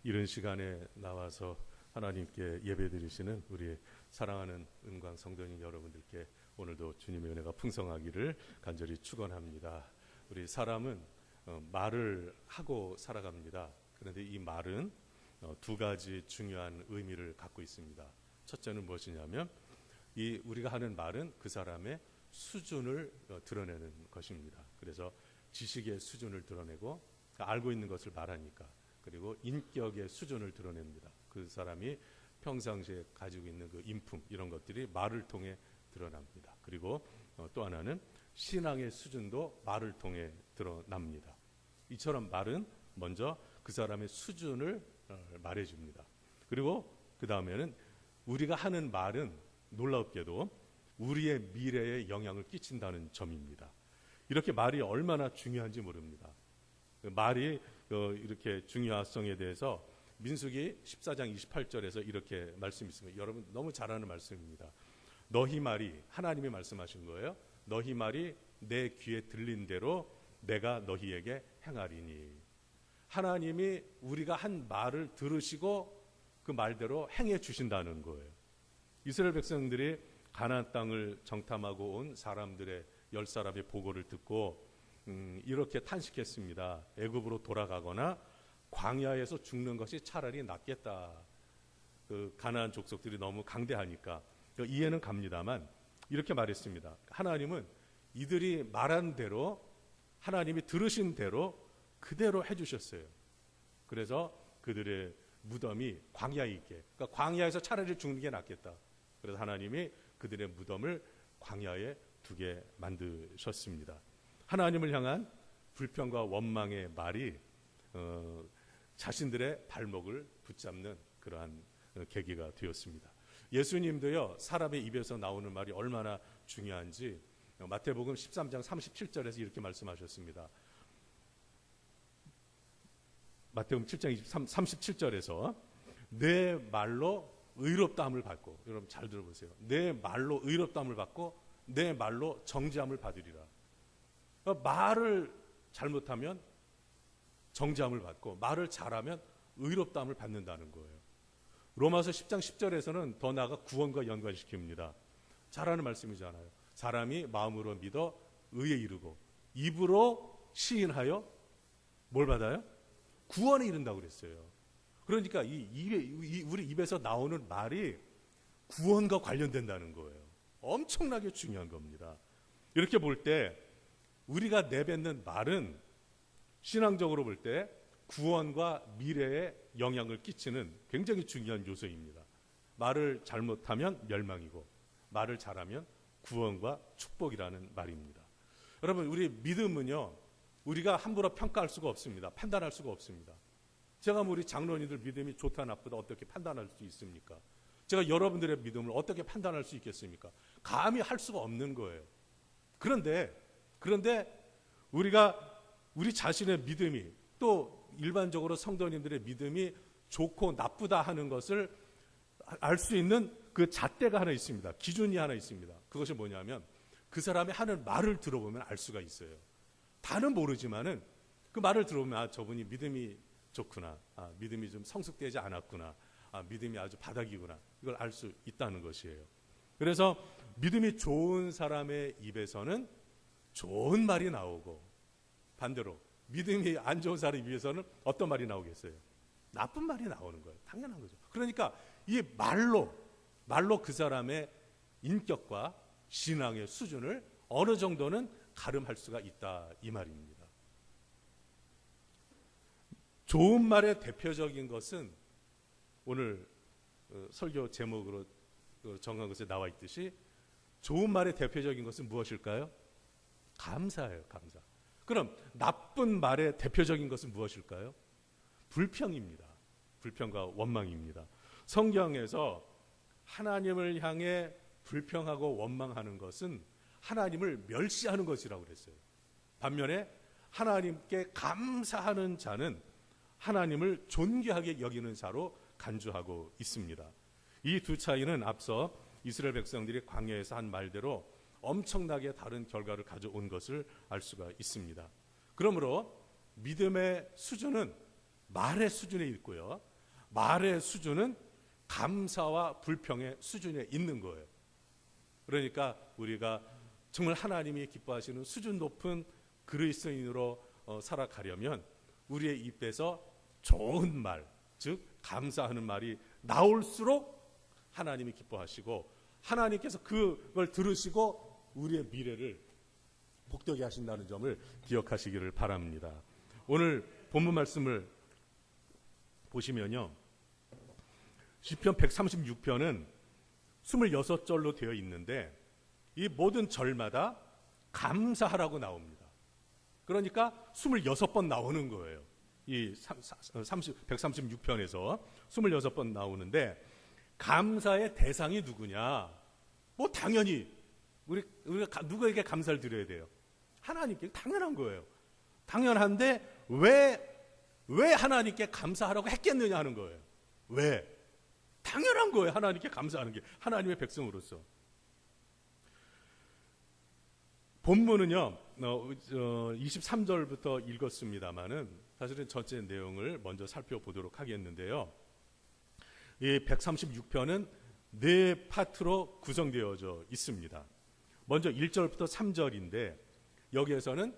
이런 시간에 나와서 하나님께 예배드리시는 우리 사랑하는 은광 성도님 여러분들께 오늘도 주님의 은혜가 풍성하기를 간절히 축원합니다. 우리 사람은 말을 하고 살아갑니다. 그런데 이 말은 두 가지 중요한 의미를 갖고 있습니다. 첫째는 무엇이냐면 우리가 하는 말은 그 사람의 수준을 드러내는 것입니다. 그래서 지식의 수준을 드러내고 알고 있는 것을 말하니까, 그리고 인격의 수준을 드러냅니다. 그 사람이 평상시에 가지고 있는 그 인품, 이런 것들이 말을 통해 드러납니다. 그리고 또 하나는 신앙의 수준도 말을 통해 드러납니다. 이처럼 말은 먼저 그 사람의 수준을 말해줍니다. 그리고 그 다음에는 우리가 하는 말은 놀랍게도 우리의 미래에 영향을 끼친다는 점입니다. 이렇게 말이 얼마나 중요한지 모릅니다. 말이 이렇게 중요성에 대해서 민수기 14장 28절에서 이렇게 말씀있습니다. 여러분 너무 잘 아는 말씀입니다. 너희 말이, 하나님이 말씀하신 거예요. 너희 말이 내 귀에 들린 대로 내가 너희에게 행하리니. 하나님이 우리가 한 말을 들으시고 그 말대로 행해 주신다는 거예요. 이스라엘 백성들이 가나안 땅을 정탐하고 온 사람들의 10사람의 보고를 듣고 이렇게 탄식했습니다. 애굽으로 돌아가거나 광야에서 죽는 것이 차라리 낫겠다. 그 가나안 족속들이 너무 강대하니까. 이해는 갑니다만 이렇게 말했습니다. 하나님은 이들이 말한 대로, 하나님이 들으신 대로 그대로 해주셨어요. 그래서 그들의 무덤이 광야에 있게, 그러니까 광야에서 차라리 죽는 게 낫겠다. 그래서 하나님이 그들의 무덤을 광야에 두게 만드셨습니다. 하나님을 향한 불평과 원망의 말이 자신들의 발목을 붙잡는 그러한 계기가 되었습니다. 예수님도요, 사람의 입에서 나오는 말이 얼마나 중요한지 마태복음 13장 37절에서 이렇게 말씀하셨습니다. 마태복음 7장 37절에서 내 말로 의롭다함을 받고, 여러분 잘 들어보세요. 내 말로 의롭다함을 받고 내 말로 정죄함을 받으리라. 그러니까 말을 잘못하면 정죄함을 받고 말을 잘하면 의롭다함을 받는다는 거예요. 로마서 10장 10절에서는 더 나아가 구원과 연관시킵니다. 잘하는 말씀이잖아요. 사람이 마음으로 믿어 의에 이르고 입으로 시인하여 뭘 받아요? 구원에 이른다고 그랬어요. 그러니까 우리 입에서 나오는 말이 구원과 관련된다는 거예요. 엄청나게 중요한 겁니다. 이렇게 볼 때 우리가 내뱉는 말은 신앙적으로 볼 때 구원과 미래에 영향을 끼치는 굉장히 중요한 요소입니다. 말을 잘못하면 멸망이고 말을 잘하면 구원과 축복이라는 말입니다. 여러분, 우리 믿음은요, 우리가 함부로 평가할 수가 없습니다. 판단할 수가 없습니다. 제가 우리 장로님들 믿음이 좋다 나쁘다 어떻게 판단할 수 있습니까? 제가 여러분들의 믿음을 어떻게 판단할 수 있겠습니까? 감히 할 수가 없는 거예요. 그런데 우리 자신의 믿음이, 또 일반적으로 성도님들의 믿음이 좋고 나쁘다 하는 것을 알 수 있는 그 잣대가 하나 있습니다. 기준이 하나 있습니다. 그것이 뭐냐면 그 사람이 하는 말을 들어보면 알 수가 있어요. 다는 모르지만은 그 말을 들어보면 저분이 믿음이 좋구나, 믿음이 좀 성숙되지 않았구나, 믿음이 아주 바닥이구나, 이걸 알 수 있다는 것이에요. 그래서 믿음이 좋은 사람의 입에서는 좋은 말이 나오고, 반대로 믿음이 안 좋은 사람의 입에서는 어떤 말이 나오겠어요? 나쁜 말이 나오는 거예요. 당연한 거죠. 그러니까 이 말로 그 사람의 인격과 신앙의 수준을 어느 정도는 가름할 수가 있다, 이 말입니다. 좋은 말의 대표적인 것은 오늘 설교 제목으로 정한 것에 나와 있듯이 좋은 말의 대표적인 것은 무엇일까요? 감사예요, 감사. 그럼 나쁜 말의 대표적인 것은 무엇일까요? 불평입니다. 불평과 원망입니다. 성경에서 하나님을 향해 불평하고 원망하는 것은 하나님을 멸시하는 것이라고 그랬어요. 반면에 하나님께 감사하는 자는 하나님을 존귀하게 여기는 자로 간주하고 있습니다. 이 두 차이는 앞서 이스라엘 백성들이 광야에서 한 말대로 엄청나게 다른 결과를 가져온 것을 알 수가 있습니다. 그러므로 믿음의 수준은 말의 수준에 있고요, 말의 수준은 감사와 불평의 수준에 있는 거예요. 그러니까 우리가 정말 하나님이 기뻐하시는 수준 높은 그리스도인으로 살아가려면 우리의 입에서 좋은 말, 즉 감사하는 말이 나올수록 하나님이 기뻐하시고 하나님께서 그걸 들으시고 우리의 미래를 복되게 하신다는 점을 기억하시기를 바랍니다. 오늘 본문 말씀을 보시면요, 시편 136편은 26절로 되어 있는데 이 모든 절마다 감사하라고 나옵니다. 그러니까 26번 나오는 거예요. 이 136편에서 26번 나오는데 감사의 대상이 누구냐? 뭐 당연히 우리가 누구에게 감사를 드려야 돼요? 하나님께. 당연한 거예요. 당연한데 왜 하나님께 감사하라고 했겠느냐 하는 거예요. 왜? 당연한 거예요. 하나님께 감사하는 게, 하나님의 백성으로서. 본문은요 23절부터 읽었습니다마는 사실은 전체 내용을 먼저 살펴보도록 하겠는데요. 이 136편은 네 파트로 구성되어져 있습니다. 먼저 1절부터 3절인데 여기에서는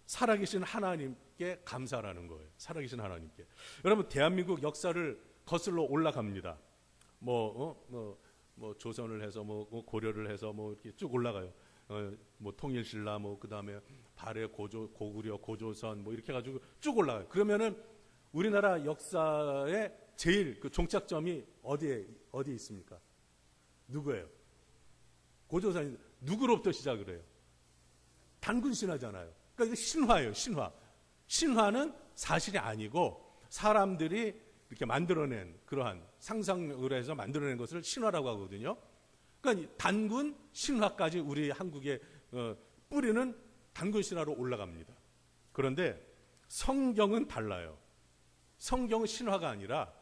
살아계신 하나님께 감사라는 거예요. 살아계신 하나님께. 여러분, 대한민국 역사를 거슬러 올라갑니다. 뭐 조선을 해서 뭐 고려를 해서 뭐 이렇게 쭉 올라가요. 뭐 통일신라, 뭐 그다음에 발해 고구려, 고조선 뭐 이렇게 가지고 쭉 올라가요. 그러면은 우리나라 역사의 제일 그 종착점이 어디에 있습니까? 누구예요? 고조선이 누구로부터 시작을 해요? 단군 신화잖아요. 그러니까 이거 신화예요, 신화. 신화는 사실이 아니고 사람들이 이렇게 만들어낸 그러한 상상을 해서 만들어낸 것을 신화라고 하거든요. 그러니까 단군 신화까지 우리 한국의 뿌리는 단군 신화로 올라갑니다. 그런데 성경은 달라요. 성경은 신화가 아니라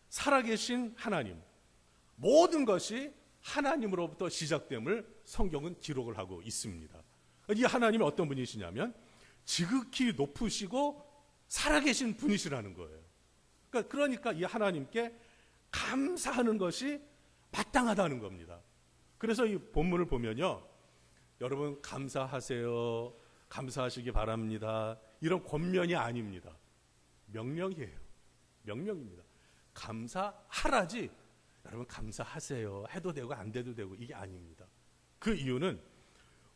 살아계신 하나님, 모든 것이 하나님으로부터 시작됨을 성경은 기록을 하고 있습니다. 이 하나님이 어떤 분이시냐면 지극히 높으시고 살아계신 분이시라는 거예요. 그러니까 이 하나님께 감사하는 것이 마땅하다는 겁니다. 그래서 이 본문을 보면요, 여러분 감사하세요, 감사하시기 바랍니다, 이런 권면이 아닙니다. 명령이에요. 명령입니다. 감사하라지 여러분 감사하세요 해도 되고 안 돼도 되고 이게 아닙니다. 그 이유는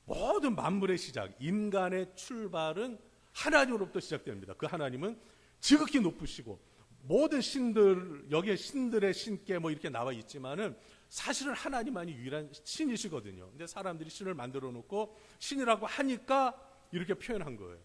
모든 만물의 시작, 인간의 출발은 하나님으로부터 시작됩니다. 그 하나님은 지극히 높으시고 모든 신들, 여기에 신들의 신께 뭐 이렇게 나와 있지만은 사실은 하나님만이 유일한 신이시거든요. 근데 사람들이 신을 만들어 놓고 신이라고 하니까 이렇게 표현한 거예요.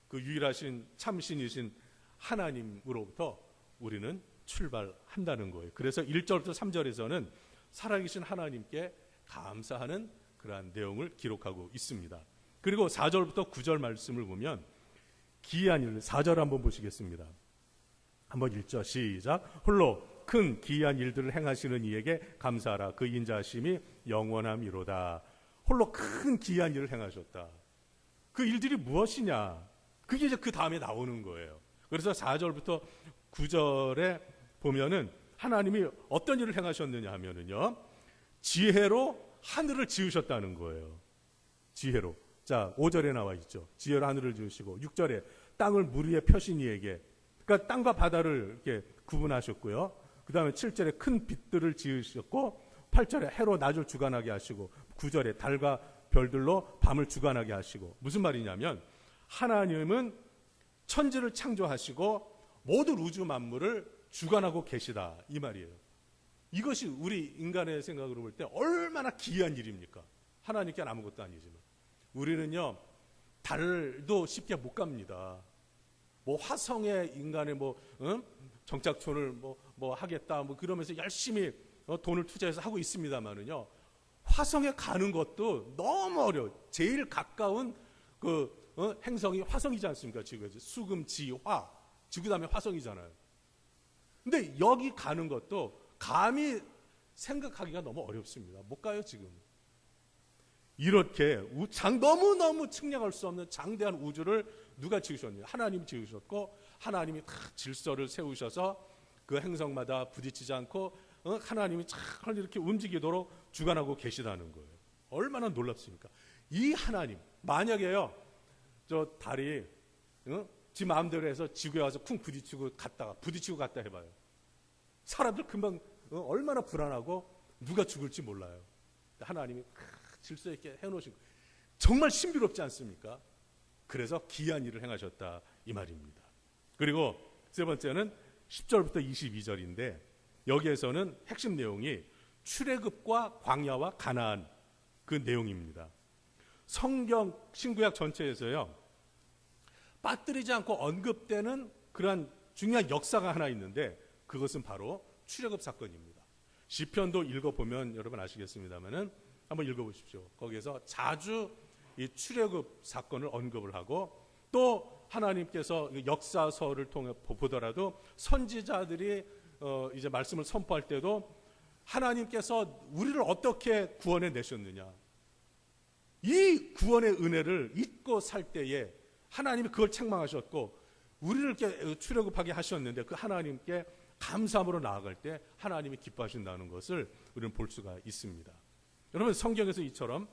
그 유일하신 참신이신 하나님으로부터 우리는 출발한다는 거예요. 그래서 1절부터 3절에서는 살아계신 하나님께 감사하는 그러한 내용을 기록하고 있습니다. 그리고 4절부터 9절 말씀을 보면 기이한 일, 4절 한번 보시겠습니다. 한번 읽죠. 시작. 홀로 큰 기이한 일들을 행하시는 이에게 감사하라. 그 인자하심이 영원함이로다. 홀로 큰 기이한 일을 행하셨다. 그 일들이 무엇이냐? 그게 이제 그 다음에 나오는 거예요. 그래서 4절부터 9절에 보면은 하나님이 어떤 일을 행하셨느냐 하면은요, 지혜로 하늘을 지으셨다는 거예요. 지혜로. 자, 5절에 나와 있죠. 지혜로 하늘을 지으시고, 6절에 땅을 물 위에 펴신 이에게, 그러니까 땅과 바다를 이렇게 구분하셨고요. 그 다음에 7절에 큰 빛들을 지으셨고, 8절에 해로 낮을 주관하게 하시고, 9절에 달과 별들로 밤을 주관하게 하시고. 무슨 말이냐면 하나님은 천지를 창조하시고 모든 우주 만물을 주관하고 계시다, 이 말이에요. 이것이 우리 인간의 생각으로 볼 때 얼마나 기이한 일입니까? 하나님께는 아무것도 아니지만. 우리는요, 달도 쉽게 못 갑니다. 뭐 화성에 인간의 정착촌을 뭐 하겠다 뭐 그러면서 열심히 돈을 투자해서 하고 있습니다만은요, 화성에 가는 것도 너무 어려워요. 제일 가까운 행성이 화성이지 않습니까? 지구에서 수금, 지, 화, 지구 다음에 화성이잖아요. 근데 여기 가는 것도 감히 생각하기가 너무 어렵습니다. 못 가요 지금. 이렇게 너무너무 측량할 수 없는 장대한 우주를 누가 지으셨느냐? 하나님이 지으셨고, 하나님이 다 질서를 세우셔서 그 행성마다 부딪히지 않고 하나님이 잘 이렇게 움직이도록 주관하고 계시다는 거예요. 얼마나 놀랍습니까? 이 하나님, 만약에요, 저 달이 지 마음대로 해서 지구에 와서 쿵 부딪히고 갔다 해봐요. 사람들 금방 얼마나 불안하고 누가 죽을지 몰라요. 하나님이 질서 있게 해놓으신 거예요. 정말 신비롭지 않습니까? 그래서 기이한 일을 행하셨다 이 말입니다. 그리고 세 번째는 10절부터 22절인데 여기에서는 핵심 내용이 출애굽과 광야와 가나안 그 내용입니다. 성경 신구약 전체에서요, 빠뜨리지 않고 언급되는 그러한 중요한 역사가 하나 있는데 그것은 바로 출애굽 사건입니다. 시편도 읽어보면 여러분 아시겠습니다만은 한번 읽어보십시오. 거기에서 자주 이 출애굽 사건을 언급을 하고 또 하나님께서 역사서를 통해 보더라도 선지자들이 이제 말씀을 선포할 때도 하나님께서 우리를 어떻게 구원해 내셨느냐, 이 구원의 은혜를 잊고 살 때에 하나님이 그걸 책망하셨고 우리를 이렇게 출애굽하게 하셨는데 그 하나님께 감사함으로 나아갈 때 하나님이 기뻐하신다는 것을 우리는 볼 수가 있습니다. 여러분, 성경에서 이처럼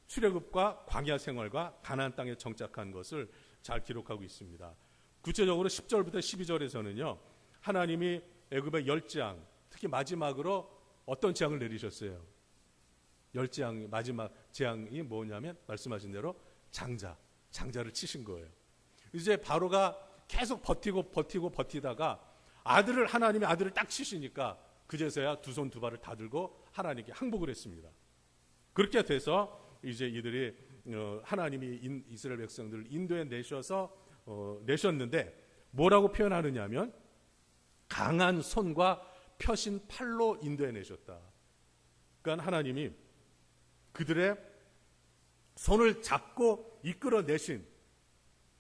출애굽과 광야 생활과 가나안 땅에 정착한 것을 잘 기록하고 있습니다. 구체적으로 10절부터 12절에서는요, 하나님이 애굽의 10재앙, 특히 마지막으로 어떤 재앙을 내리셨어요? 10재앙, 마지막 재앙이 뭐냐면 말씀하신 대로 장자를 치신 거예요. 이제 바로가 계속 버티다가 하나님이 아들을 딱 치시니까 그제서야 두 손 두 발을 다 들고 하나님께 항복을 했습니다. 그렇게 돼서 이제 이들이 하나님이 이스라엘 백성들을 인도에 내셨는데 뭐라고 표현하느냐면 강한 손과 펴신 팔로 인도에 내셨다. 그러니까 하나님이 그들의 손을 잡고 이끌어내신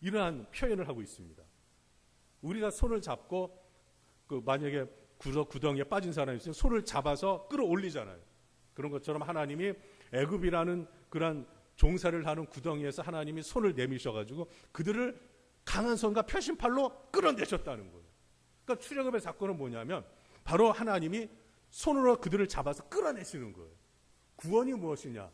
이러한 표현을 하고 있습니다. 우리가 손을 잡고 만약에 구덩이에 빠진 사람이 있으면 손을 잡아서 끌어올리잖아요. 그런 것처럼 하나님이 애굽이라는 그런 종살이를 하는 구덩이에서 하나님이 손을 내미셔가지고 그들을 강한 손과 펴신 팔로 끌어내셨다는 거예요. 그러니까 출애굽의 사건은 뭐냐면 바로 하나님이 손으로 그들을 잡아서 끌어내시는 거예요. 구원이 무엇이냐,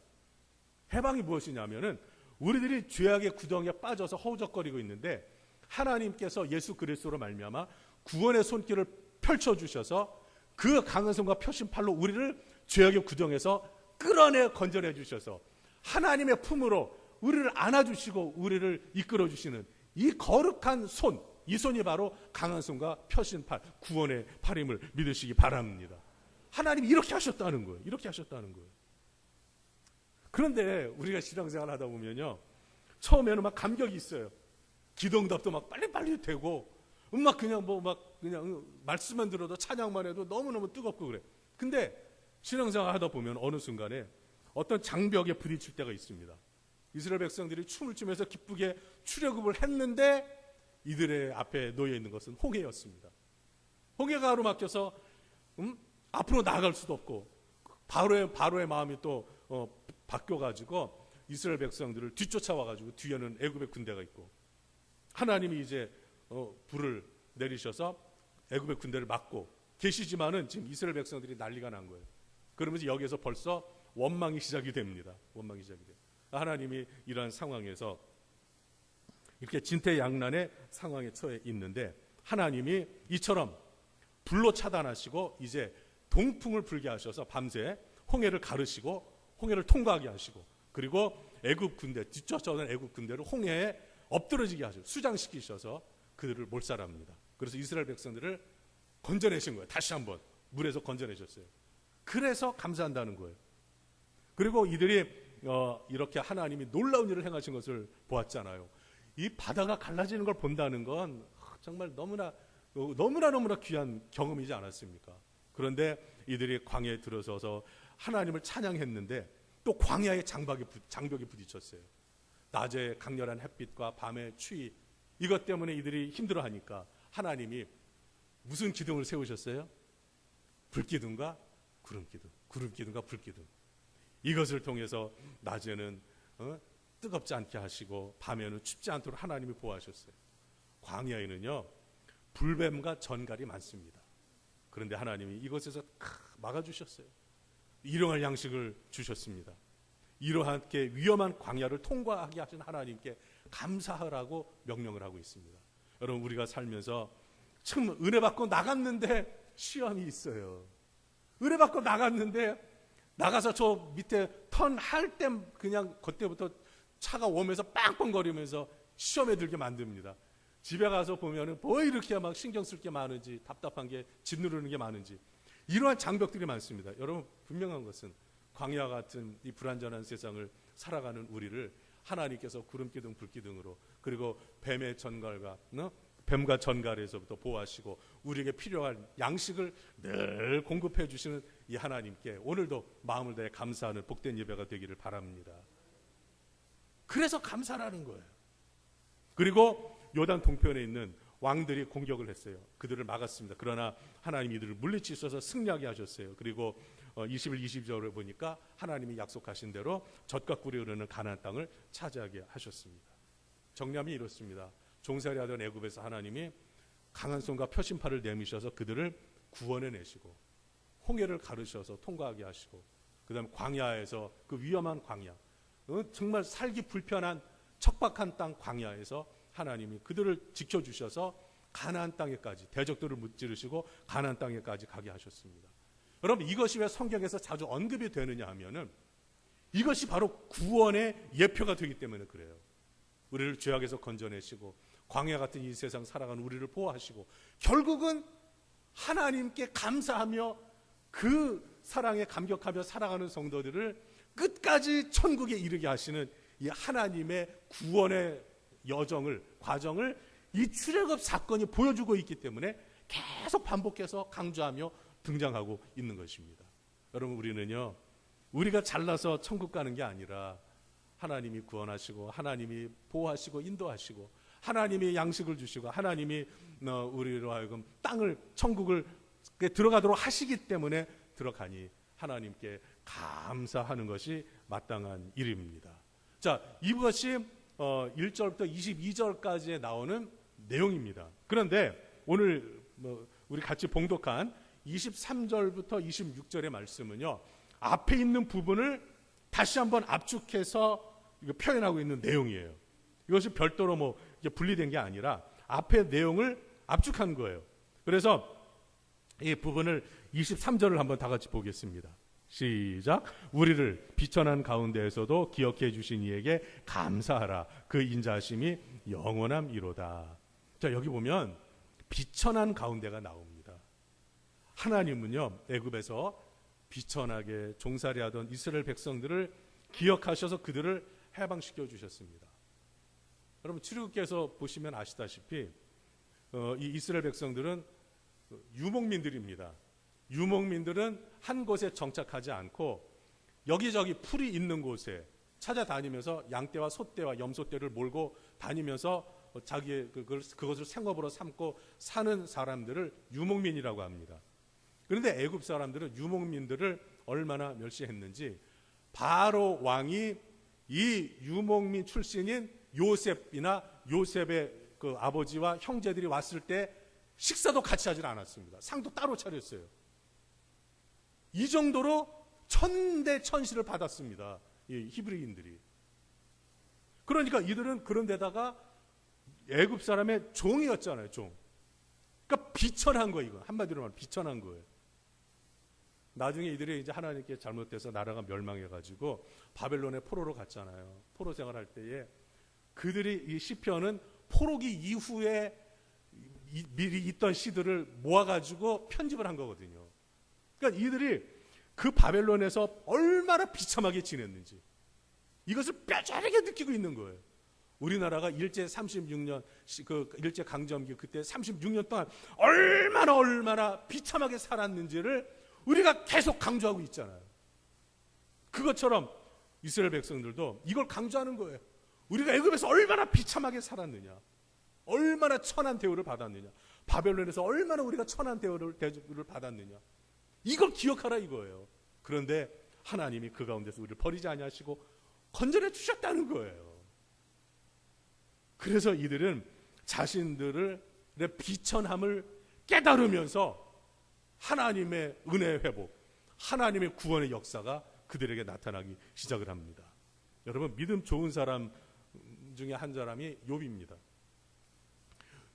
해방이 무엇이냐면은 우리들이 죄악의 구덩이에 빠져서 허우적거리고 있는데 하나님께서 예수 그리스도로 말미암아 구원의 손길을 펼쳐주셔서 그 강한 손과 펴신 팔로 우리를 죄악의 구덩이에서 끌어내 건져내 주셔서 하나님의 품으로 우리를 안아주시고 우리를 이끌어주시는 이 거룩한 손, 이 손이 바로 강한 손과 펴신 팔, 구원의 팔임을 믿으시기 바랍니다. 하나님이 이렇게 하셨다는 거예요. 이렇게 하셨다는 거예요. 그런데 우리가 신앙생활 하다 보면요, 처음에는 막 감격이 있어요. 기도응답도 막 빨리빨리 되고 막 그냥 말씀만 들어도 찬양만 해도 너무너무 뜨겁고 그래. 근데 신앙생활 하다 보면 어느 순간에 어떤 장벽에 부딪힐 때가 있습니다. 이스라엘 백성들이 춤을 추면서 기쁘게 출애굽을 했는데 이들의 앞에 놓여 있는 것은 홍해였습니다. 홍해가 가로막혀서 앞으로 나아갈 수도 없고 바로의 마음이 또 바뀌어가지고 이스라엘 백성들을 뒤쫓아와가지고 뒤에는 애굽의 군대가 있고 하나님이 이제 불을 내리셔서 애굽의 군대를 막고 계시지만은 지금 이스라엘 백성들이 난리가 난 거예요. 그러면서 여기에서 벌써 원망이 시작이 됩니다. 원망이 시작이 돼요. 하나님이 이러한 상황에서 이렇게 진퇴양난의 상황에 처해 있는데 하나님이 이처럼 불로 차단하시고 이제 동풍을 불게 하셔서 밤새 홍해를 가르시고 홍해를 통과하게 하시고 그리고 애굽 군대, 뒤쫓아오는 애굽 군대를 홍해에 엎드러지게 하셔서 수장시키셔서 그들을 몰살합니다. 그래서 이스라엘 백성들을 건져내신 거예요. 다시 한번 물에서 건져내셨어요. 그래서 감사한다는 거예요. 그리고 이들이 이렇게 하나님이 놀라운 일을 행하신 것을 보았잖아요. 이 바다가 갈라지는 걸 본다는 건 정말 너무나 귀한 경험이지 않았습니까? 그런데 이들이 광야에 들어서서 하나님을 찬양했는데 또 광야의 장벽이 부딪혔어요. 낮에 강렬한 햇빛과 밤의 추위, 이것 때문에 이들이 힘들어하니까 하나님이 무슨 기둥을 세우셨어요? 불기둥과 구름기둥, 구름기둥과 불기둥. 이것을 통해서 낮에는 뜨겁지 않게 하시고 밤에는 춥지 않도록 하나님이 보호하셨어요. 광야에는요 불뱀과 전갈이 많습니다. 그런데 하나님이 이것에서 막아주셨어요. 일용할 양식을 주셨습니다. 이러하게 위험한 광야를 통과하게 하신 하나님께 감사하라고 명령을 하고 있습니다. 여러분, 우리가 살면서 참 은혜 받고 나갔는데 시험이 있어요. 은혜 받고 나갔는데 나가서 저 밑에 턴할 때 그냥 그때부터 차가 오면서 빵빵거리면서 시험에 들게 만듭니다. 집에 가서 보면은 뭐 이렇게 막 신경 쓸 게 많은지, 답답한 게 짓누르는 게 많은지, 이러한 장벽들이 많습니다. 여러분, 분명한 것은 광야 같은 이 불완전한 세상을 살아가는 우리를 하나님께서 구름기둥 불기둥으로, 그리고 뱀의 전갈과 뱀과 전갈에서부터 보호하시고 우리에게 필요한 양식을 늘 공급해 주시는 이 하나님께 오늘도 마음을 다해 감사하는 복된 예배가 되기를 바랍니다. 그래서 감사라는 거예요. 그리고 요단 동편에 있는 왕들이 공격을 했어요. 그들을 막았습니다. 그러나 하나님이 이들을 물리치셔서 승리하게 하셨어요. 그리고 21, 22절을 보니까 하나님이 약속하신 대로 젖과 꿀이 흐르는 가나안 땅을 차지하게 하셨습니다. 정리하면 이렇습니다. 종살이하던 애굽에서 하나님이 강한 손과 표심팔을 내미셔서 그들을 구원해 내시고, 홍해를 가르셔서 통과하게 하시고, 그 다음에 광야에서, 그 위험한 광야, 정말 살기 불편한 척박한 땅 광야에서 하나님이 그들을 지켜주셔서 가나안 땅에까지, 대적들을 무찌르시고 가나안 땅에까지 가게 하셨습니다. 여러분, 이것이 왜 성경에서 자주 언급이 되느냐 하면은 이것이 바로 구원의 예표가 되기 때문에 그래요. 우리를 죄악에서 건져내시고 광야 같은 이 세상 살아가는 우리를 보호하시고, 결국은 하나님께 감사하며 그 사랑에 감격하며 살아가는 성도들을 끝까지 천국에 이르게 하시는 이 하나님의 구원의 여정을, 과정을 이 출애굽 사건이 보여주고 있기 때문에 계속 반복해서 강조하며 등장하고 있는 것입니다. 여러분, 우리는요, 우리가 잘나서 천국 가는 게 아니라 하나님이 구원하시고 하나님이 보호하시고 인도하시고 하나님이 양식을 주시고 하나님이 우리로 하여금 땅을, 천국을 들어가도록 하시기 때문에 들어가니 하나님께 감사하는 것이 마땅한 일입니다. 자, 이것이 1절부터 22절까지에 나오는 내용입니다. 그런데 오늘 우리 같이 봉독한 23절부터 26절의 말씀은요, 앞에 있는 부분을 다시 한번 압축해서 표현하고 있는 내용이에요. 이것이 별도로 분리된 게 아니라 앞에 내용을 압축한 거예요. 그래서 이 부분을 23절을 한번 다 같이 보겠습니다. 시작. 우리를 비천한 가운데에서도 기억해 주신 이에게 감사하라. 그 인자하심이 영원함이로다. 자, 여기 보면 비천한 가운데가 나옵니다. 하나님은요, 애굽에서 비천하게 종살이하던 이스라엘 백성들을 기억하셔서 그들을 해방시켜 주셨습니다. 여러분, 출애굽기에서 보시면 아시다시피 이 이스라엘 백성들은 유목민들입니다. 유목민들은 한 곳에 정착하지 않고 여기저기 풀이 있는 곳에 찾아다니면서 양떼와 소떼와 염소떼를 몰고 다니면서 자기의 그것을 생업으로 삼고 사는 사람들을 유목민이라고 합니다. 그런데 애굽 사람들은 유목민들을 얼마나 멸시했는지 바로 왕이 이 유목민 출신인 요셉이나 요셉의 그 아버지와 형제들이 왔을 때 식사도 같이 하질 않았습니다. 상도 따로 차렸어요. 이 정도로 천대천시를 받았습니다. 이 히브리인들이. 그러니까 이들은 그런 데다가 애굽 사람의 종이었잖아요. 종. 그러니까 비천한 거, 이거 한마디로 말하면 비천한 거예요. 나중에 이들이 이제 하나님께 잘못돼서 나라가 멸망해가지고 바벨론의 포로로 갔잖아요. 포로 생활할 때에 그들이 이 시편은 포로기 이후에 미리 있던 시들을 모아가지고 편집을 한 거거든요. 그러니까 이들이 그 바벨론에서 얼마나 비참하게 지냈는지 이것을 뼈저리게 느끼고 있는 거예요. 우리나라가 일제 36년 그 일제 강점기 그때 36년 동안 얼마나 비참하게 살았는지를 우리가 계속 강조하고 있잖아요. 그것처럼 이스라엘 백성들도 이걸 강조하는 거예요. 우리가 애굽에서 얼마나 비참하게 살았느냐, 얼마나 천한 대우를 받았느냐, 바벨론에서 얼마나 우리가 천한 대우를 받았느냐, 이걸 기억하라 이거예요. 그런데 하나님이 그 가운데서 우리를 버리지 아니하시고 건져내 주셨다는 거예요. 그래서 이들은 자신들의 비천함을 깨달으면서 하나님의 은혜 회복, 하나님의 구원의 역사가 그들에게 나타나기 시작을 합니다. 여러분, 믿음 좋은 사람 중에 한 사람이 욥입니다.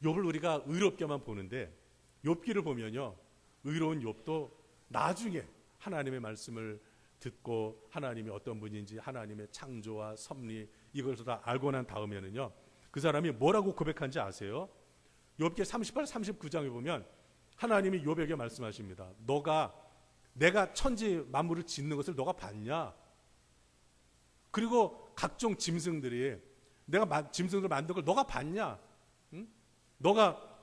욥을 우리가 의롭게만 보는데 욥기를 보면요, 의로운 욥도 나중에 하나님의 말씀을 듣고 하나님이 어떤 분인지, 하나님의 창조와 섭리, 이것을 다 알고 난 다음에는요, 그 사람이 뭐라고 고백한지 아세요? 욥기 38, 39장에 보면 하나님이 욥에게 말씀하십니다. 내가 천지 만물을 짓는 것을 너가 봤냐? 그리고 각종 짐승들이 내가 짐승들 만든 걸 너가 봤냐? 응? 너가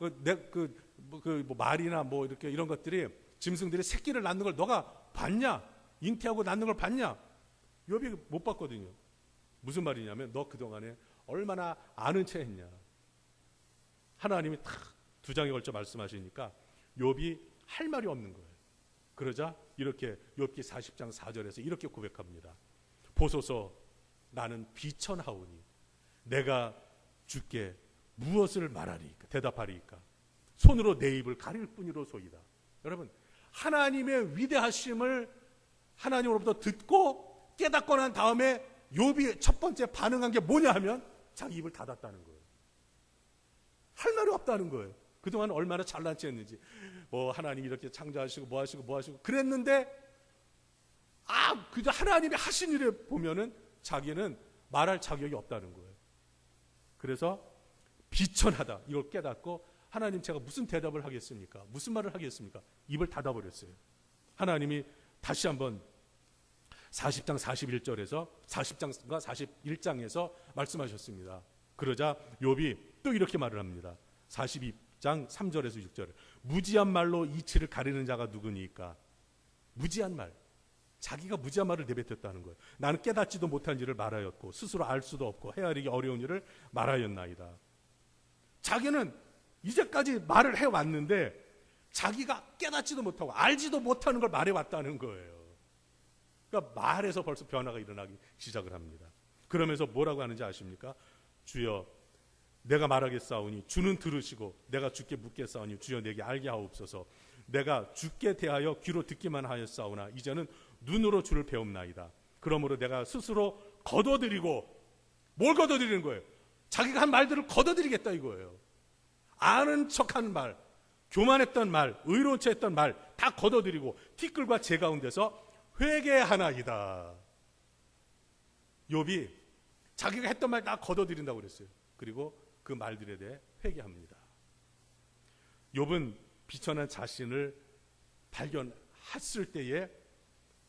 말이나 뭐 이렇게 이런 것들이 짐승들이 새끼를 낳는 걸 너가 봤냐? 잉태하고 낳는 걸 봤냐? 욥이 못 봤거든요. 무슨 말이냐면 너 그동안에 얼마나 아는 체 했냐? 하나님이 딱 2장에 걸쳐 말씀하시니까 욥이 할 말이 없는 거예요. 그러자 이렇게 욥기 40장 4절에서 이렇게 고백합니다. 보소서, 나는 비천하오니 내가 주께 무엇을 말하리까? 대답하리까? 손으로 내 입을 가릴 뿐이로소이다. 여러분, 하나님의 위대하심을 하나님으로부터 듣고 깨닫고 난 다음에 욥이 첫 번째 반응한 게 뭐냐 하면 자기 입을 닫았다는 거예요. 할 말이 없다는 거예요. 그동안 얼마나 잘난 체했는지, 뭐 하나님 이렇게 창조하시고 뭐 하시고 그랬는데, 그저 하나님이 하신 일에 보면은 자기는 말할 자격이 없다는 거예요. 그래서 비천하다, 이걸 깨닫고 하나님, 제가 무슨 대답을 하겠습니까? 무슨 말을 하겠습니까? 입을 닫아버렸어요. 하나님이 다시 한번 40장 41절에서 40장과 41장에서 말씀하셨습니다. 그러자 욥이 또 이렇게 말을 합니다. 42장 3절에서 6절. 무지한 말로 이치를 가리는 자가 누구니까? 무지한 말. 자기가 무지한 말을 내뱉었다는 거예요. 나는 깨닫지도 못한 일을 말하였고 스스로 알 수도 없고 헤아리기 어려운 일을 말하였나이다. 자기는 이제까지 말을 해왔는데 자기가 깨닫지도 못하고 알지도 못하는 걸 말해왔다는 거예요. 그러니까 말에서 벌써 변화가 일어나기 시작을 합니다. 그러면서 뭐라고 하는지 아십니까? 주여, 내가 말하겠사오니 주는 들으시고 내가 주께 묻겠사오니 주여 내게 알게 하옵소서. 내가 주께 대하여 귀로 듣기만 하였사오나 이제는 눈으로 주를 배움나이다. 그러므로 내가 스스로 거둬들이고, 뭘 거둬들이는 거예요? 자기가 한 말들을 거둬들이겠다 이거예요. 아는 척한 말, 교만했던 말, 의로운 체 했던 말 다 거둬들이고 티끌과 재 가운데서 회개하나이다. 욥이 자기가 했던 말 다 거둬들인다고 그랬어요. 그리고 그 말들에 대해 회개합니다. 욥은 비천한 자신을 발견했을 때에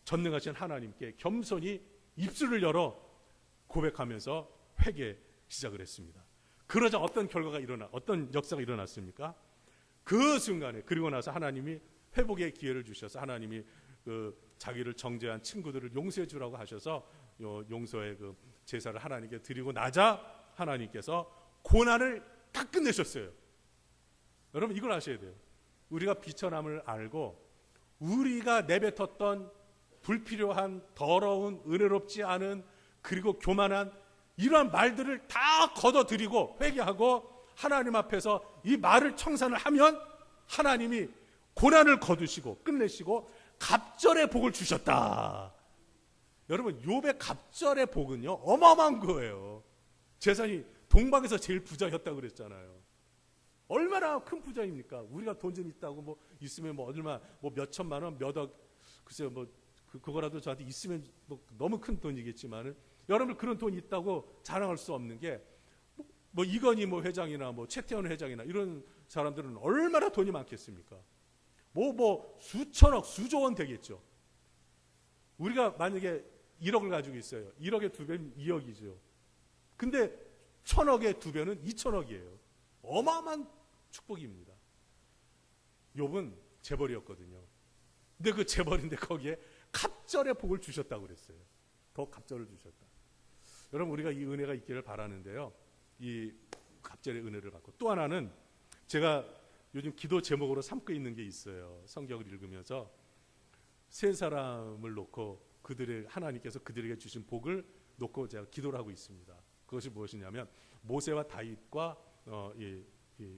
전능하신 하나님께 겸손히 입술을 열어 고백하면서 회개 시작을 했습니다. 그러자 어떤 결과가 어떤 역사가 일어났습니까? 그 순간에, 그리고 나서 하나님이 회복의 기회를 주셔서 하나님이 자기를 정죄한 친구들을 용서해 주라고 하셔서 용서의 그 제사를 하나님께 드리고 나자 하나님께서 고난을 다 끝내셨어요. 여러분, 이걸 아셔야 돼요. 우리가 비천함을 알고 우리가 내뱉었던 불필요한, 더러운, 은혜롭지 않은, 그리고 교만한 이러한 말들을 다 걷어들이고 회개하고 하나님 앞에서 이 말을 청산을 하면 하나님이 고난을 거두시고 끝내시고 갑절의 복을 주셨다. 여러분, 욥의 갑절의 복은요 어마어마한 거예요. 재산이 동방에서 제일 부자였다고 그랬잖아요. 얼마나 큰 부자입니까? 우리가 돈 좀 있다고 뭐 있으면 뭐 얼마 뭐 몇 천만 원, 몇 억, 글쎄요 뭐 그거라도 저한테 있으면 뭐 너무 큰 돈이겠지만은, 여러분 그런 돈 있다고 자랑할 수 없는 게 뭐 이건희 뭐 회장이나 뭐 최태원 회장이나 이런 사람들은 얼마나 돈이 많겠습니까? 뭐 수천억, 수조 원 되겠죠. 우리가 만약에 1억을 가지고 있어요. 1억의 2배는 2억이죠. 근데 1000억의 2배는 2000억이에요. 어마어마한 축복입니다. 욥은 재벌이었거든요. 근데 그 재벌인데 거기에 갑절의 복을 주셨다고 그랬어요. 더 갑절을 주셨다. 여러분, 우리가 이 은혜가 있기를 바라는데요. 이 갑절의 은혜를 받고, 또 하나는 제가 요즘 기도 제목으로 삼고 있는 게 있어요. 성경을 읽으면서 세 사람을 놓고 하나님께서 그들에게 주신 복을 놓고 제가 기도를 하고 있습니다. 그것이 무엇이냐면 모세와 다윗과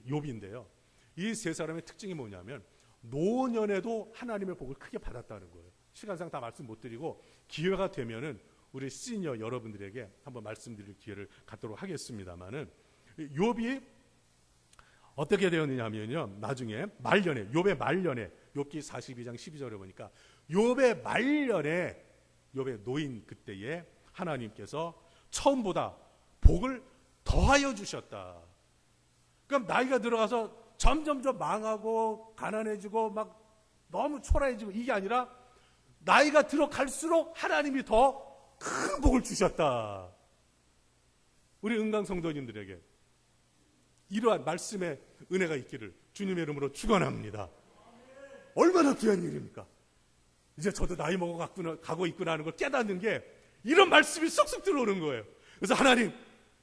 욥인데요. 이 세 사람의 특징이 뭐냐면, 노년에도 하나님의 복을 크게 받았다는 거예요. 시간상 다 말씀 못 드리고 기회가 되면은 우리 시니어 여러분들에게 한번 말씀드릴 기회를 갖도록 하겠습니다만은, 욥이 어떻게 되었느냐면요, 나중에 말년에, 욥의 말년에, 욥기 42장 12절에 보니까 욥의 말년에, 욥의 노인 그때에 하나님께서 처음보다 복을 더하여 주셨다. 그럼 나이가 들어가서 점점점 망하고 가난해지고 막 너무 초라해지고 이게 아니라 나이가 들어갈수록 하나님이 더 큰 복을 주셨다. 우리 은강 성도님들에게 이러한 말씀의 은혜가 있기를 주님의 이름으로 축원합니다. 얼마나 귀한 일입니까? 이제 저도 나이 가고 있구나 하는 걸 깨닫는 게 이런 말씀이 쏙쏙 들어오는 거예요. 그래서 하나님,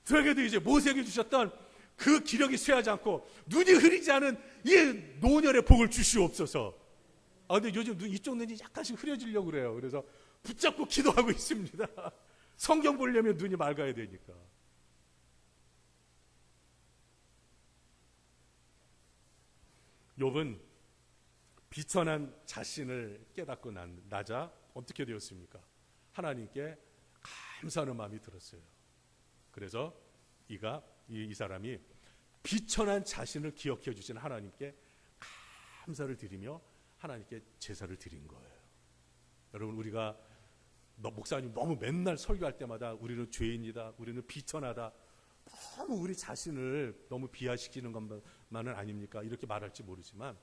저에게도 이제 모세에게 주셨던 그 기력이 쇠하지 않고 눈이 흐리지 않은 이 노년의 복을 주시옵소서. 근데 요즘 이쪽 눈이 약간씩 흐려지려고 그래요. 그래서 붙잡고 기도하고 있습니다. 성경 보려면 눈이 맑아야 되니까. 욥은 비천한 자신을 깨닫고 나자 어떻게 되었습니까? 하나님께 감사하는 마음이 들었어요. 그래서 이 사람이 비천한 자신을 기억해 주신 하나님께 감사를 드리며 하나님께 제사를 드린 거예요. 여러분, 우리가 목사님 너무 맨날 설교할 때마다 우리는 죄인이다, 우리는 비천하다, 너무 우리 자신을 너무 비하시키는 것만은 아닙니까? 이렇게 말할지 모르지만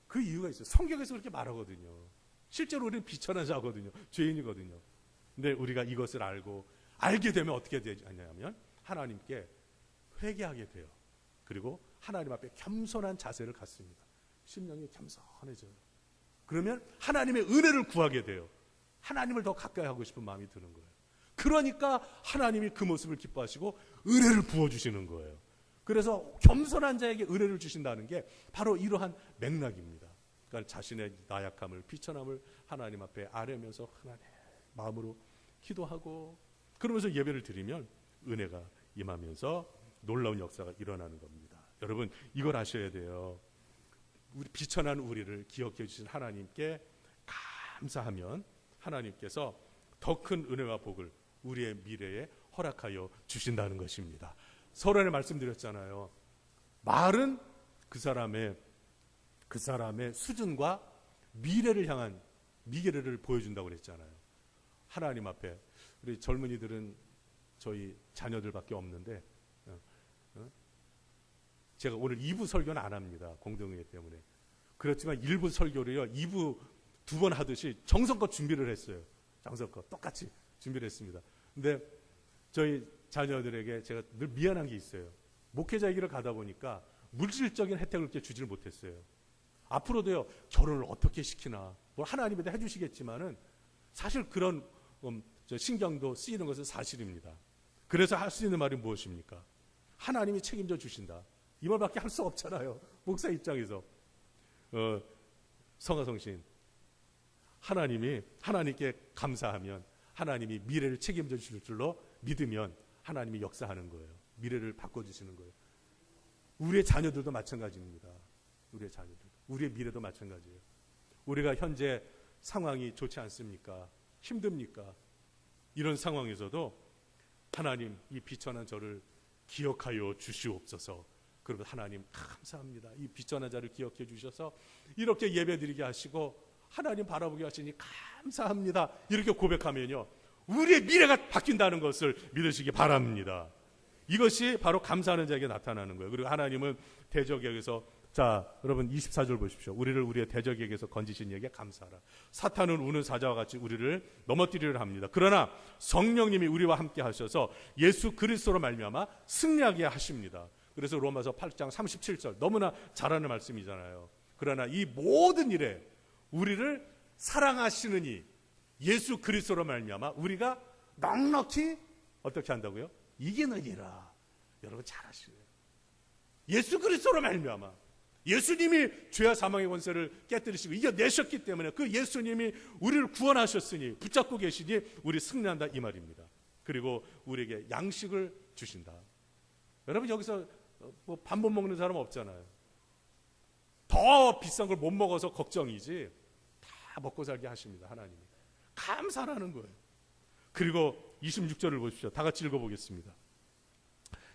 그 이유가 있어요. 성경에서 그렇게 말하거든요. 실제로 우리는 비천한 자거든요. 죄인이거든요. 근데 우리가 이것을 알게 되면 어떻게 되냐면 하나님께 회개하게 돼요. 그리고 하나님 앞에 겸손한 자세를 갖습니다. 심령이 겸손해져요. 그러면 하나님의 은혜를 구하게 돼요. 하나님을 더 가까이 하고 싶은 마음이 드는 거예요. 그러니까 하나님이 그 모습을 기뻐하시고 은혜를 부어주시는 거예요. 그래서 겸손한 자에게 은혜를 주신다는 게 바로 이러한 맥락입니다. 그러니까 자신의 나약함을, 비천함을 하나님 앞에 아뢰면서 하나님 마음으로 기도하고 그러면서 예배를 드리면 은혜가 임하면서 놀라운 역사가 일어나는 겁니다. 여러분, 이걸 아셔야 돼요. 우리 비천한 우리를 기억해 주신 하나님께 감사하면 하나님께서 더 큰 은혜와 복을 우리의 미래에 허락하여 주신다는 것입니다. 서론에 말씀드렸잖아요. 말은 그 사람의 수준과 미래를 향한 미래를 보여준다고 그랬잖아요. 하나님 앞에 우리 젊은이들은 저희 자녀들밖에 없는데 제가 오늘 2부 설교는 안 합니다. 공동회의 때문에. 그렇지만 1부 설교를요, 2부 2번 하듯이 정성껏 준비를 했어요. 정성껏 똑같이 준비를 했습니다. 근데 저희 자녀들에게 제가 늘 미안한 게 있어요. 목회자의 길을 가다 보니까 물질적인 혜택을 그렇게 주지를 못했어요. 앞으로도요, 결혼을 어떻게 시키나 뭐 하나님이 다 해주시겠지만은 사실 그런 신경도 쓰이는 것은 사실입니다. 그래서 할 수 있는 말이 무엇입니까? 하나님이 책임져 주신다. 이 말밖에 할 수 없잖아요. 목사 입장에서. 성화성신, 하나님께 감사하면 하나님이 미래를 책임져 주실 줄로 믿으면 하나님이 역사하는 거예요. 미래를 바꿔주시는 거예요. 우리의 자녀들도 마찬가지입니다. 우리의 미래도 마찬가지예요. 우리가 현재 상황이 좋지 않습니까? 힘듭니까? 이런 상황에서도 하나님, 이 비천한 저를 기억하여 주시옵소서. 그러면 하나님 감사합니다. 이 비천한 자를 기억해 주셔서 이렇게 예배드리게 하시고 하나님 바라보게 하시니 감사합니다. 이렇게 고백하면요, 우리의 미래가 바뀐다는 것을 믿으시기 바랍니다. 이것이 바로 감사하는 자에게 나타나는 거예요. 그리고 하나님은 대적에게서, 자, 여러분 24절 보십시오. 우리를 우리의 대적에게서 건지신 이에게 감사하라. 사탄은 우는 사자와 같이 우리를 넘어뜨리려 합니다. 그러나 성령님이 우리와 함께 하셔서 예수 그리스도로 말미암아 승리하게 하십니다. 그래서 로마서 8장 37절 너무나 잘 아는 말씀이잖아요. 그러나 이 모든 일에 우리를 사랑하시는 이 예수 그리스도로 말미암아 우리가 넉넉히 어떻게 한다고요? 이기느니라. 여러분 잘 아시네요. 예수 그리스도로 말미암아 예수님이 죄와 사망의 권세를 깨뜨리시고 이겨내셨기 때문에 그 예수님이 우리를 구원하셨으니 붙잡고 계시니 우리 승리한다 이 말입니다. 그리고 우리에게 양식을 주신다. 여러분 여기서 뭐 밥 못 먹는 사람 없잖아요. 더 비싼 걸 못 먹어서 걱정이지 다 먹고 살게 하십니다. 하나님이. 감사라는 거예요. 그리고 26절을 보십시오. 다 같이 읽어보겠습니다.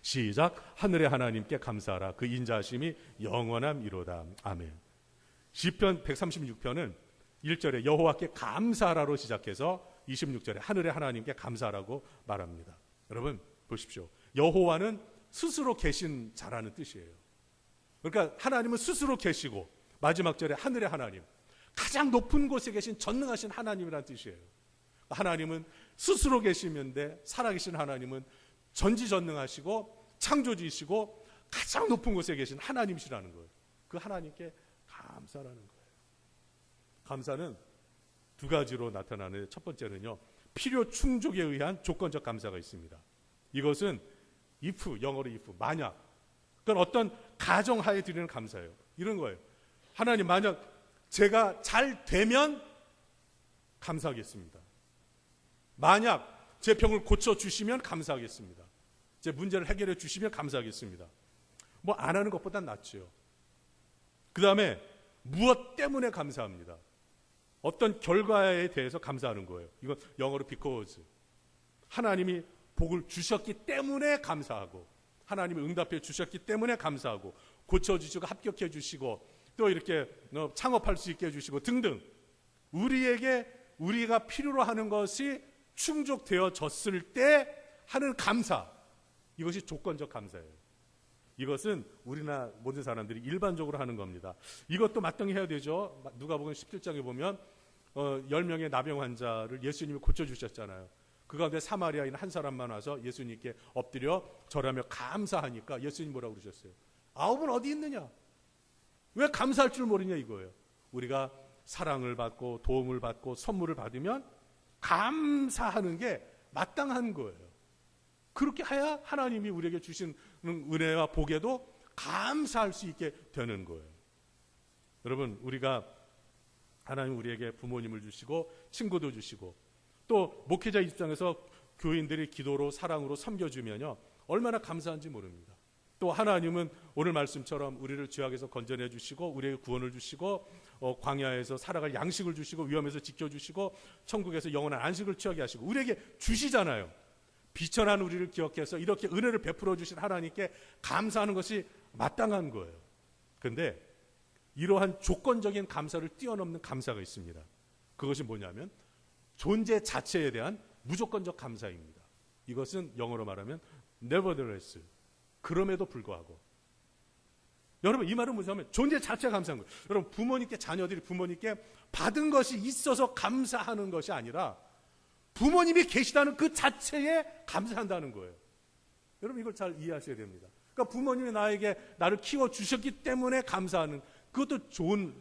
시작. 하늘의 하나님께 감사하라. 그 인자하심이 영원함이로다. 아멘. 시편 136편은 1절에 여호와께 감사하라로 시작해서 26절에 하늘의 하나님께 감사하라고 말합니다. 여러분 보십시오. 여호와는 스스로 계신 자라는 뜻이에요. 그러니까 하나님은 스스로 계시고 마지막 절에 하늘의 하나님, 가장 높은 곳에 계신 전능하신 하나님이라는 뜻이에요. 하나님은 스스로 계시는데 살아계신 하나님은 전지전능하시고 창조주이시고 가장 높은 곳에 계신 하나님이시라는 거예요. 그 하나님께 감사라는 거예요. 감사는 두 가지로 나타나는데 첫 번째는요, 필요 충족에 의한 조건적 감사가 있습니다. 이것은 if, 영어로 if, 만약, 그건 어떤 가정하에 드리는 감사예요. 이런 거예요. 하나님, 만약 제가 잘 되면 감사하겠습니다. 만약 제 병을 고쳐주시면 감사하겠습니다. 제 문제를 해결해 주시면 감사하겠습니다. 뭐 안 하는 것보단 낫죠. 그 다음에 무엇 때문에 감사합니다. 어떤 결과에 대해서 감사하는 거예요. 이건 영어로 because. 하나님이 복을 주셨기 때문에 감사하고, 하나님이 응답해 주셨기 때문에 감사하고, 고쳐주시고 합격해 주시고, 또 이렇게 창업할 수 있게 해주시고 등등, 우리가 필요로 하는 것이 충족되어졌을 때 하는 감사, 이것이 조건적 감사예요. 이것은 우리나라 모든 사람들이 일반적으로 하는 겁니다. 이것도 마땅히 해야 되죠. 누가복음 17장에 보면 10명의 나병 환자를 예수님이 고쳐주셨잖아요. 그 가운데 사마리아인 한 사람만 와서 예수님께 엎드려 절하며 감사하니까 예수님 뭐라고 그러셨어요? 9은 어디 있느냐? 왜 감사할 줄 모르냐 이거예요. 우리가 사랑을 받고 도움을 받고 선물을 받으면 감사하는 게 마땅한 거예요. 그렇게 해야 하나님이 우리에게 주신 은혜와 복에도 감사할 수 있게 되는 거예요. 여러분, 하나님 우리에게 부모님을 주시고 친구도 주시고, 또 목회자 입장에서 교인들이 기도로 사랑으로 섬겨주면요, 얼마나 감사한지 모릅니다. 또 하나님은 오늘 말씀처럼 우리를 죄악에서 건져내 주시고, 우리에게 구원을 주시고, 광야에서 살아갈 양식을 주시고, 위험에서 지켜주시고, 천국에서 영원한 안식을 취하게 하시고 우리에게 주시잖아요. 비천한 우리를 기억해서 이렇게 은혜를 베풀어 주신 하나님께 감사하는 것이 마땅한 거예요. 그런데 이러한 조건적인 감사를 뛰어넘는 감사가 있습니다. 그것이 뭐냐면 존재 자체에 대한 무조건적 감사입니다. 이것은 영어로 말하면 nevertheless, 그럼에도 불구하고. 여러분, 이 말은 뭐냐면 존재 자체가 감사한 거예요. 여러분, 자녀들이 부모님께 받은 것이 있어서 감사하는 것이 아니라 부모님이 계시다는 그 자체에 감사한다는 거예요. 여러분, 이걸 잘 이해하셔야 됩니다. 그러니까 부모님이 나를 키워주셨기 때문에 감사하는, 그것도 좋은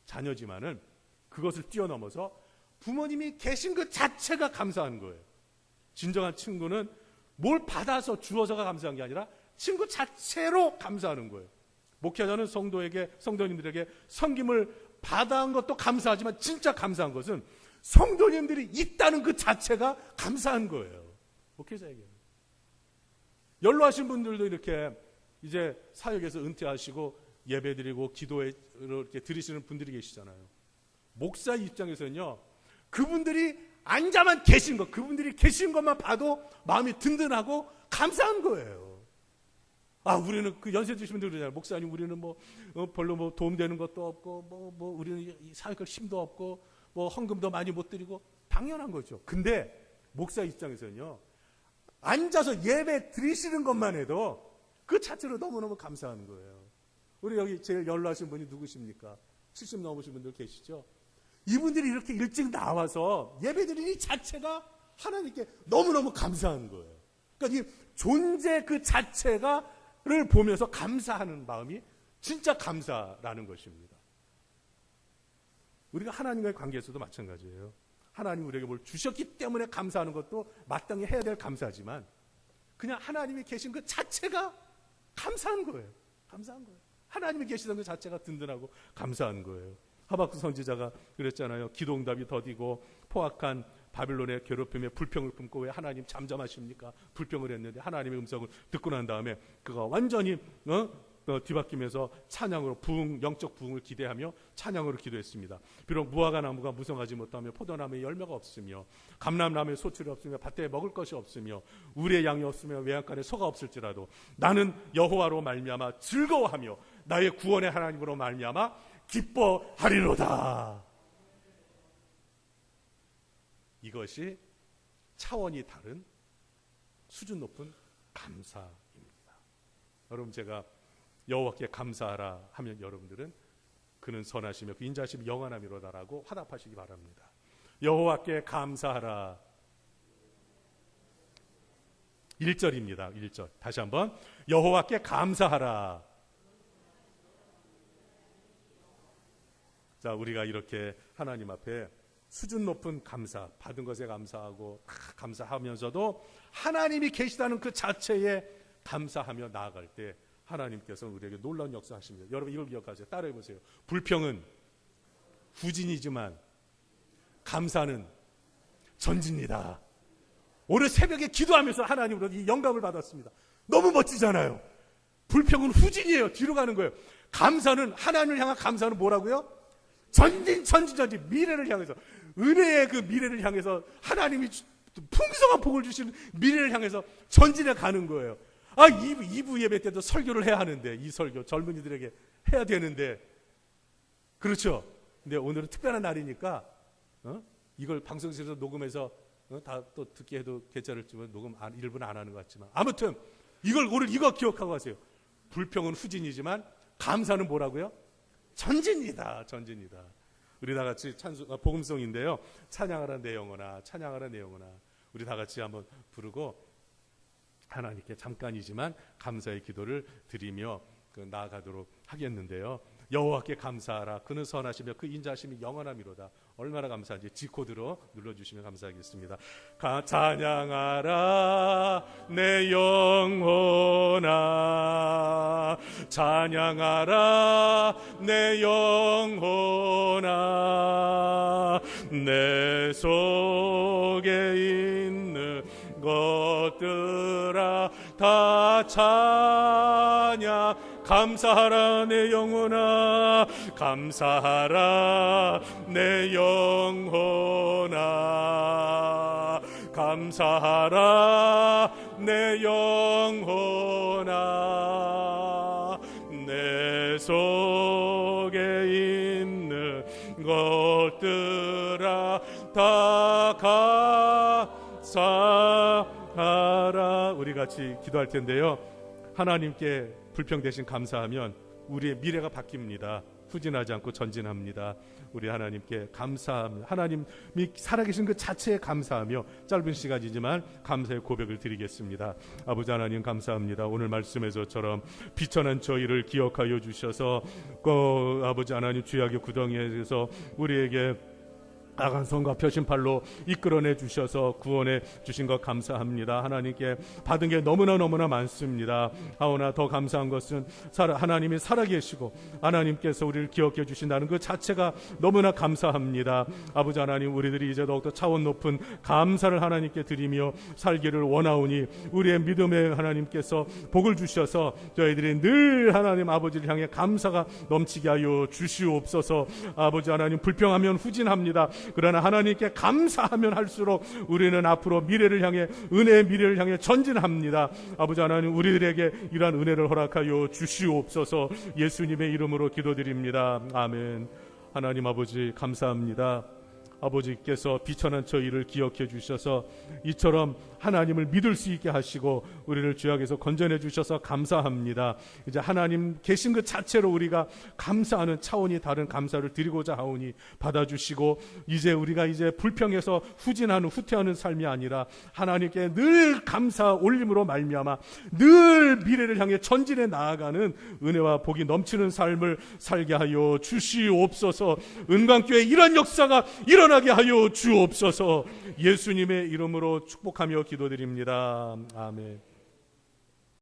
자녀지만은 그것을 뛰어넘어서 부모님이 계신 그 자체가 감사한 거예요. 진정한 친구는 뭘 받아서 주어서가 감사한 게 아니라 친구 자체로 감사하는 거예요. 목회자는 성도님들에게 섬김을 받아온 것도 감사하지만 진짜 감사한 것은 성도님들이 있다는 그 자체가 감사한 거예요. 목회자에게. 연로하신 분들도 이렇게 이제 사역에서 은퇴하시고 예배드리고 기도에 이렇게 드리시는 분들이 계시잖아요. 목사 입장에서는요, 그분들이 앉아만 계신 것, 그분들이 계신 것만 봐도 마음이 든든하고 감사한 거예요. 우리는 그 연세 드신 분들 그러잖아요. 목사님, 우리는 별로 도움되는 것도 없고, 우리는 사역할 힘도 없고, 헌금도 많이 못 드리고, 당연한 거죠. 근데 목사 입장에서는요, 앉아서 예배 드리시는 것만 해도 그 자체로 너무너무 감사한 거예요. 우리 여기 제일 연로하신 분이 누구십니까? 70 넘으신 분들 계시죠? 이분들이 이렇게 일찍 나와서 예배 드리는 이 자체가 하나님께 너무너무 감사한 거예요. 그러니까 이 존재 그 자체를 보면서 감사하는 마음이 진짜 감사라는 것입니다. 우리가 하나님과의 관계에서도 마찬가지예요. 하나님 우리에게 뭘 주셨기 때문에 감사하는 것도 마땅히 해야 될 감사지만, 그냥 하나님이 계신 그 자체가 감사한 거예요. 감사한 거예요. 하나님이 계시던 그 자체가 든든하고 감사한 거예요. 하박국 선지자가 그랬잖아요. 기도응답이 더디고 포악한 바빌론의 괴롭힘에 불평을 품고 왜 하나님 잠잠하십니까? 불평을 했는데 하나님의 음성을 듣고 난 다음에 그가 완전히 뒤바뀌면서 찬양으로 영적 부흥을 기대하며 찬양으로 기도했습니다. 비록 무화과 나무가 무성하지 못하며 포도나무에 열매가 없으며 감람나무에 소출이 없으며 밭에 먹을 것이 없으며 우리의 양이 없으며 외양간에 소가 없을지라도 나는 여호와로 말미암아 즐거워하며 나의 구원의 하나님으로 말미암아 기뻐하리로다. 이것이 차원이 다른 수준 높은 감사입니다. 여러분, 제가 여호와께 감사하라 하면 여러분들은 그는 선하시며 그 인자하심이 영원함이로다라고 화답하시기 바랍니다. 여호와께 감사하라. 1절입니다. 1절 다시 한번 여호와께 감사하라. 자, 우리가 이렇게 하나님 앞에 수준 높은 감사, 받은 것에 감사하고 감사하면서도 하나님이 계시다는 그 자체에 감사하며 나아갈 때 하나님께서 우리에게 놀라운 역사 하십니다. 여러분, 이걸 기억하세요. 따라해 보세요. 불평은 후진이지만 감사는 전진이다. 오늘 새벽에 기도하면서 하나님으로부터 이 영감을 받았습니다. 너무 멋지잖아요. 불평은 후진이에요. 뒤로 가는 거예요. 감사는, 하나님을 향한 감사는 뭐라고요? 전진. 미래를 향해서, 은혜의 그 미래를 향해서, 하나님이 풍성한 복을 주시는 미래를 향해서 전진해 가는 거예요. 2부 예배 때도 설교를 해야 하는데, 이 설교 젊은이들에게 해야 되는데, 그렇죠? 근데 오늘은 특별한 날이니까 이걸 방송실에서 녹음해서 다 또 듣게 해도 괜찮을지만 녹음 일부는 안 하는 것 같지만, 아무튼 오늘 이거 기억하고 가세요. 불평은 후진이지만 감사는 뭐라고요? 전진이다. 우리 다 같이 복음송인데요. 찬양하라 내 영혼아, 찬양하라 내 영혼아. 우리 다 같이 한번 부르고 하나님께 잠깐이지만 감사의 기도를 드리며 나아가도록 하겠는데요. 여호와께 감사하라. 그는 선하시며 그 인자하심이 영원함이로다. 얼마나 감사한지 G코드로 눌러주시면 감사하겠습니다. 찬양하라 내 영혼아, 찬양하라 내 영혼아, 내 속에 있는 것들아 다 찬양. 감사하라 내 영혼아, 감사하라 내 영혼아, 감사하라 내 영혼아, 내 속에 있는 것들아 다 감사하라. 우리 같이 기도할 텐데요. 하나님께 불평 대신 감사하면 우리의 미래가 바뀝니다. 후진하지 않고 전진합니다. 우리 하나님께 감사합니다. 하나님이 살아계신 그 자체에 감사하며 짧은 시간이지만 감사의 고백을 드리겠습니다. 아버지 하나님 감사합니다. 오늘 말씀에서처럼 비천한 저희를 기억하여 주셔서 아버지 하나님 죄악의 구덩이에서 우리에게 악한 손과 표심팔로 이끌어내 주셔서 구원해 주신 것 감사합니다. 하나님께 받은 게 너무나 많습니다. 하오나 더 감사한 것은 하나님이 살아계시고 하나님께서 우리를 기억해 주신다는 그 자체가 너무나 감사합니다. 아버지 하나님, 우리들이 이제 더욱더 차원 높은 감사를 하나님께 드리며 살기를 원하오니 우리의 믿음에 하나님께서 복을 주셔서 저희들이 늘 하나님 아버지를 향해 감사가 넘치게 하여 주시옵소서. 아버지 하나님, 불평하면 후진합니다. 그러나 하나님께 감사하면 할수록 우리는 앞으로 미래를 향해, 은혜의 미래를 향해 전진합니다. 아버지 하나님, 우리들에게 이러한 은혜를 허락하여 주시옵소서. 예수님의 이름으로 기도드립니다. 아멘. 하나님 아버지 감사합니다. 아버지께서 비천한 저희를 기억해 주셔서 이처럼 하나님을 믿을 수 있게 하시고 우리를 죄악에서 건져내 주셔서 감사합니다. 이제 하나님 계신 그 자체로 우리가 감사하는 차원이 다른 감사를 드리고자 하오니 받아주시고, 이제 우리가 이제 불평해서 후진하는 후퇴하는 삶이 아니라 하나님께 늘 감사 올림으로 말미암아 늘 미래를 향해 전진해 나아가는 은혜와 복이 넘치는 삶을 살게 하여 주시옵소서. 은광교회 이런 역사가 일어나게 하여 주옵소서. 예수님의 이름으로 축복하며 기도드립니다. 아멘.